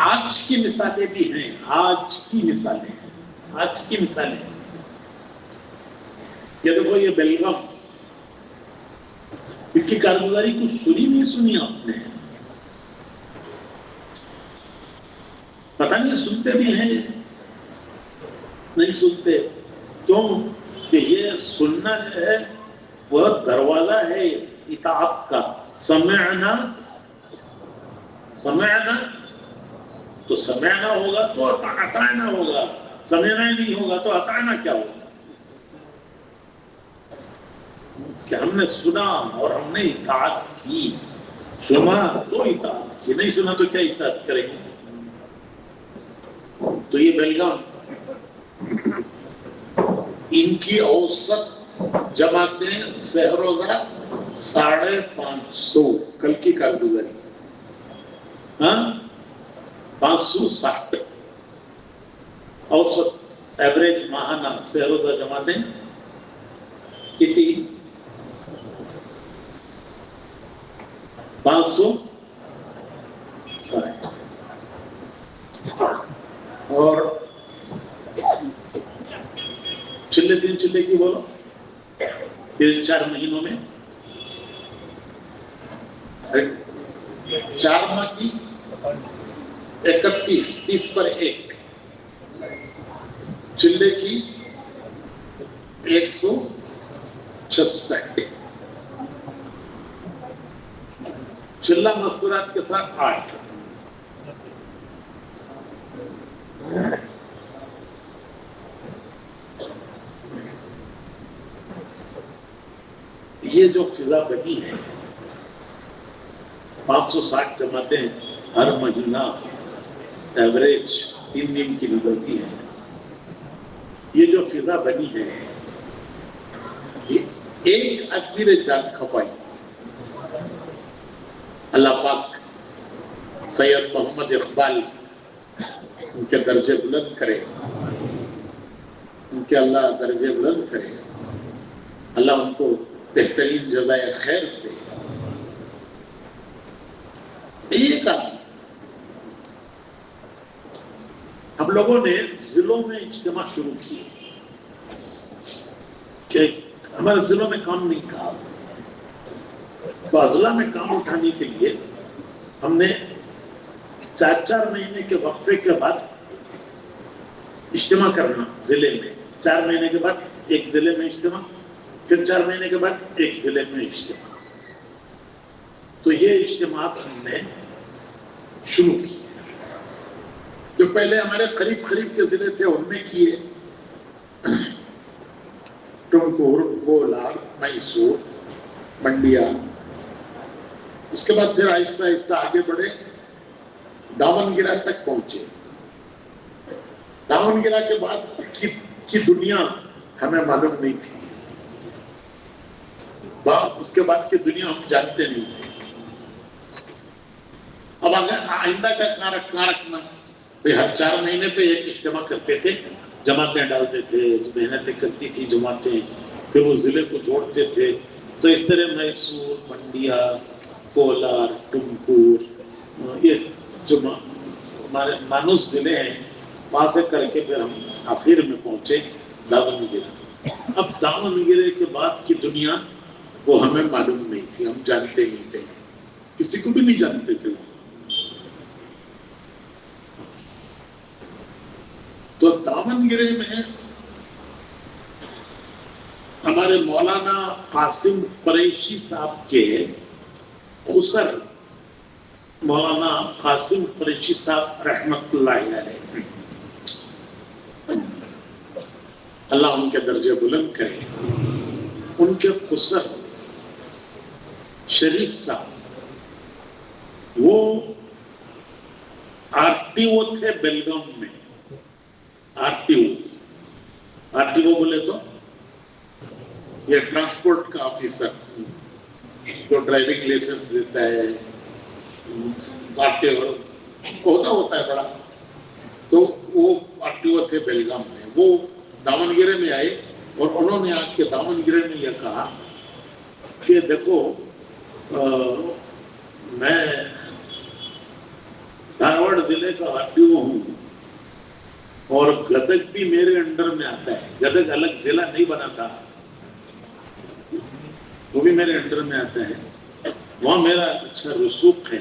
آج کی مثالیں بھی ہیں، آج کی مثالیں ہیں، آج کی مثالیں ہیں. یہ دیکھو یہ بیلگام ان کی کارگزاری کو سنی نہیں سنی آپ نے؟ پتہ نہیں سنتے بھی ہیں نہیں سنتے. کیوں کہ یہ سننا جو ہے وہ دروازہ ہے اطاعت کا. سمعنا سمعنا تو سمعنا ہوگا تو اطعنا ہوگا، سمعنا ہی نہیں ہوگا تو اطعنا کیا ہوگا؟ کہ ہم نے سنا اور ہم نے اطاعت کی. سنا تو اطاعت کی، نہیں سنا تو کیا اطاعت کریں گے؟ تو یہ بیلگام ان کی اوسط جماعتیں سہروزہ 550 کل کی کارگزاری 560 اوسط ایوریج ماہانہ سہروزہ جماعتیں کتنی 560. اور چلے 3 چلے کی بولو 4 مہینوں میں 4 ماہ کی 31 30 پر 1 چلے کی 166 چلہ مستورات کے ساتھ 8. یہ جو فضا بنی ہے 560 جماعتیں ہر مہینہ ایوریج 3 دن کی نکلتی ہے. یہ جو فضا بنی ہے یہ ایک آدمی نے جان کھپائی. اللہ پاک سید محمد اقبال ان کے درجے بلند کرے، ان کے اللہ درجے بلند کرے، اللہ ان کو بہترین جزائے خیر دے. ایک آدمی ہم لوگوں نے ضلعوں میں اجتماع شروع کیے کہ ہمارے ضلعوں میں کام نہیں کہا، تو اضلاع میں کام اٹھانے کے لیے ہم نے 4 مہینے کے وقفے کے بعد اجتماع کرنا. ضلع میں 4 مہینے کے بعد ایک ضلع میں اجتماع، پھر 4 مہینے کے بعد ایک ضلع میں اجتماع. تو یہ اجتماعات ہم نے شروع کیے. جو پہلے ہمارے قریب کے ضلع تھے ان میں کیے، ٹمکور، کولار، میسور، منڈیا. اس کے بعد پھر آہستہ آہستہ آگے بڑھے، دامنگرہ تک پہنچے. دامنگرہ کے بعد کی دنیا ہمیں معلوم نہیں تھی، اس کے بعد کی دنیا ہم جانتے نہیں تھے. اب آئندہ کا کہاں رکھنا؟ ہر 4 مہینے پہ ایک اجتماع کرتے تھے، جماعتیں ڈالتے تھے، محنتیں کرتی تھی جماعتیں، پھر وہ ضلع کو جوڑتے تھے. تو اس طرح میسور، منڈیا، کولار، ٹمکور، یہ جو ہمارے مانوس ضلع ہیں وہاں سے کر کے پھر ہم آخر میں پہنچے دامنگرہ. اب دامنگرہ کے بعد کی دنیا وہ ہمیں معلوم نہیں تھی، ہم جانتے نہیں تھے، کسی کو بھی نہیں جانتے تھے. تو دامنگرہ میں ہمارے مولانا قاسم قریشی صاحب کے خسر، مولانا قاسم قریشی صاحب رحمت اللہ علیہ، اللہ ان کے درجے بلند کرے، ان کے خسر شریف صاحب وہ RTO تھے بیلگام میں. RTO بولے تو یہ ٹرانسپورٹ کا آفیسر جو ڈرائیونگ لائسنس دیتا ہے، RTO ہوتا ہے بڑا. تو وہ RTO تھے بیلگام میں. وہ دامنگرہ میں آئے اور انہوں نے آ کے دامنگرہ میں یہ کہا کہ دیکھو میں میوڑ ضلع کا RTO ہوں اور گدگ بھی میرے انڈر میں آتا ہے. گدگ الگ ضلع نہیں بنا تھا, وہ بھی میرے انڈر میں آتا ہے. وہاں میرا اچھا رسوخ ہے.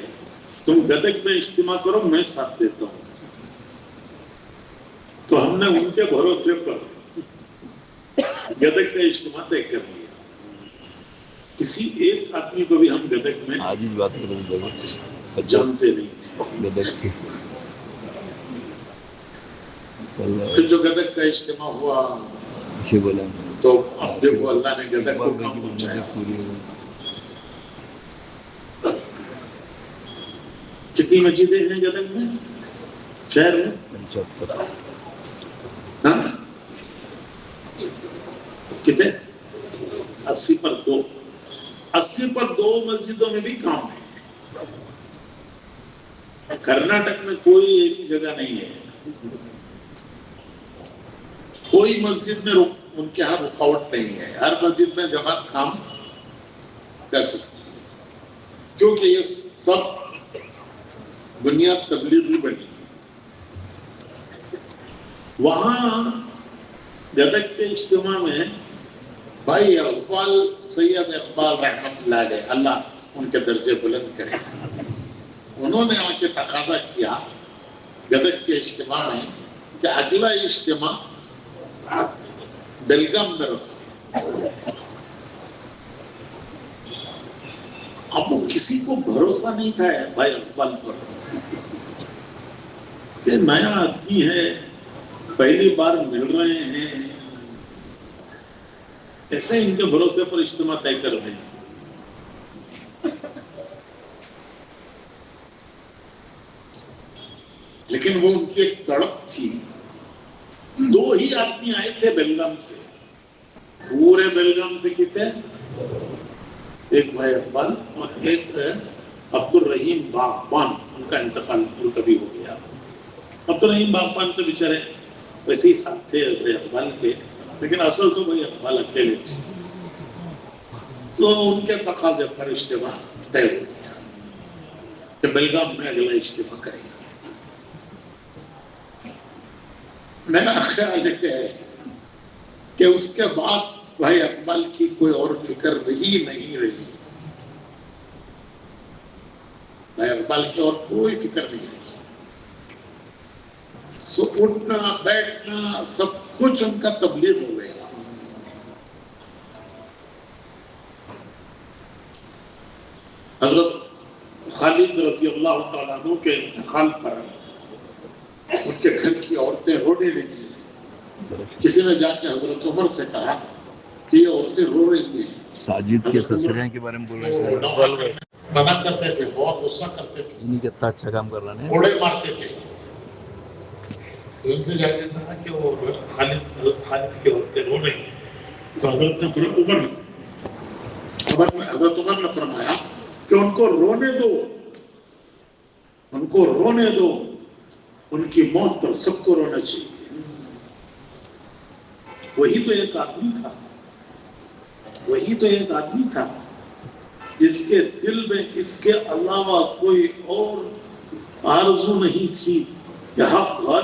تم گدگ میں اجتماع کرو, میں ساتھ دیتا ہوں. تو ہم نے ان کے بھروسے پر گدگ کا اجتماع طے کر لیا. کسی ایک آدمی کو بھی ہم گدگ میں آج ہی بات کریں جانتے نہیں تھے. گدگ کی. پھر جو گدگ کا اجتماع ہوا بولا تو اب دیکھو اللہ نے گدگ کو کام پہنچایا. کتنی مسجدیں ہیں گدگ میں, شہر میں؟ 75. ہاں کتنے؟ 80 پر 2. 80 پر 2 مسجدوں میں بھی کام ہے. کرناٹک میں کوئی ایسی جگہ نہیں ہے, کوئی مسجد میں ان کے ہاں رکاوٹ نہیں ہے. ہر مسجد میں جماعت کام کر سکتی ہے, کیونکہ یہ سب بنیاد تبلیغی بنی. وہاں گدگ کے اجتماع میں بھائی اقبال, سید اقبال رحمت اللہ علیہ, اللہ ان کے درجے بلند کرے, انہوں نے آ کے تقاضا کیا گدگ کے اجتماع میں کہ اگلا اجتماع بیلگام میں رکھو. اب وہ کسی کو بھروسہ نہیں تھا بھائی اقبال پر کہ نیا آدمی ہے, پہلی بار مل رہے ہیں, ایسے ان کے بھروسے پر اجتماع طے کر دیں. لیکن وہ ان کی ایک تڑپ تھی. 2 ہی آدمی آئے تھے بیلگام سے, پورے بیلگام سے کتنے, ایک بھائی اقبال اور ایک عبد الرحیم باغبان. ان کا انتقال کبھی ہو گیا. عبد الرحیم باغبان تو بیچارے ویسے ہی ساتھ تھے بھائی اقبال کے, لیکن اصل تو بھائی اقبال اکیلے تھے. تو ان کے تقاضے پر اجتماع طے ہو گیا کہ بیلگام میں اگلا اجتماع کریں گے. میرا خیال ہے کہ اس کے بعد بھائی اقبال کی کوئی اور فکر رہی نہیں رہی. بھائی اقبال کی اور کوئی فکر نہیں رہی. سو اٹھنا بیٹھنا سب کچھ ان کا تبلیغ ہو گیا. حضرت خالد رضی اللہ تعالیٰ عنہ کے انتقال پر ان کے گھر کی عورتیں رونے لگی. کسی نے جا کے حضرت عمر سے کہا کہ یہ عورتیں رو رہی ہیں. ساجد کے سسریاں کے بارے میں بول رہے ہیں, منع کرتے تھے, بہت غصہ کرتے تھے, انہیں کتنا اچھا کام کر رہا ہے, کوڑے مارتے تھے. تو ان سے جا کے کہا کہ وہ حضرت خالد کی عورتیں رو رہی ہیں. تو حضرت عمر نے فرمایا کہ ان کو رونے دو, ان کو رونے دو, ان کی موت پر سب کو رونا چاہیے. وہی تو ایک آدمی تھا, وہی تو ایک آدمی تھا جس کے دل میں اس کے علاوہ کوئی اور آرزو نہیں تھی کہ حق غالب